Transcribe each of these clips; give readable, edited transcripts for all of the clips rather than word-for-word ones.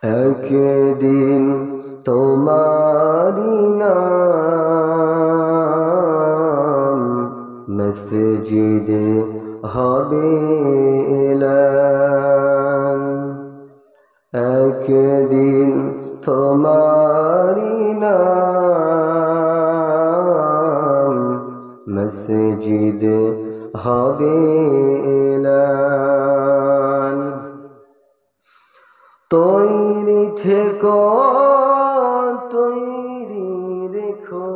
একদিন তোমারি নাম মসজিদে হবে এলান। একদিন তোমারি নাম মসজিদে হবে এলান। তৈরি থেকো, তৈরি রেখো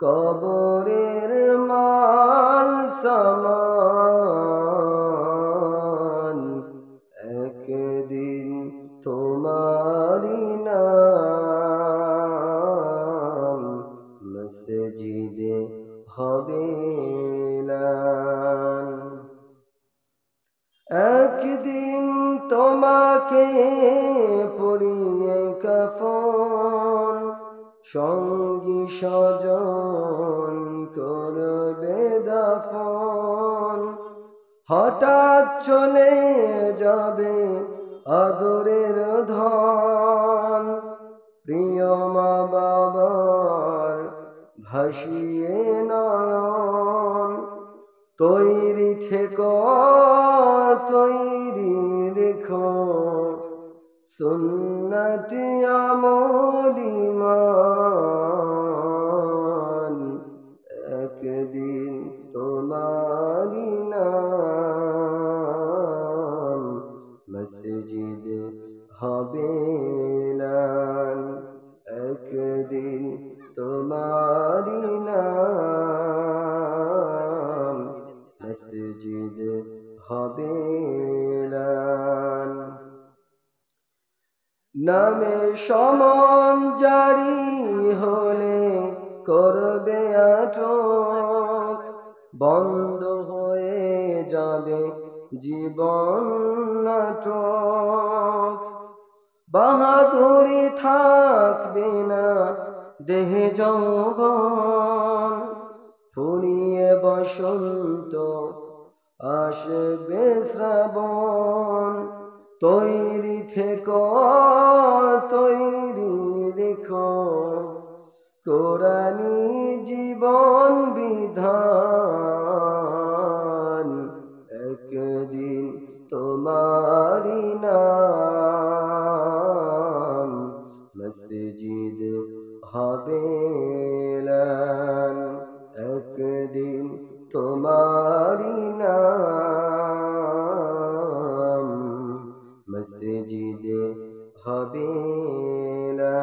কবরের মাল সামান। একদিন তোমারি নাম মসজিদে হবে এলান। একদিন তোমাকে পরিয়ে কাফন, সঙ্গী স্বজন করবে দাফন। হঠাৎ চলে যাবে আদরের ধন, প্রিয় মা বাবার ভাসিয়ে নয়ন। তৈরি থেকো, তৈরি রেখো সুন্নতি আমলি মান। একদিন তোমারি নাম মসজিদে হবে এলান। একদিন তোমারি নাম মসজিদে হবে এলান। নামে সমন জারি হলে করবে আটক, বন্ধ হয়ে যাবে জীবন নাটক। বাহাদুরি থাকবে না দেহে যৌবন, ফুরিয়ে বসন্ত আসবে শ্রাবণ। তৈরি থেকো, তৈরি রেখো কোরআনি জীবন বিধান। একদিন তোমারি নাম মসজিদে হবে এলান। একদিন তোমারি নাম মসজিদে হবে এলান।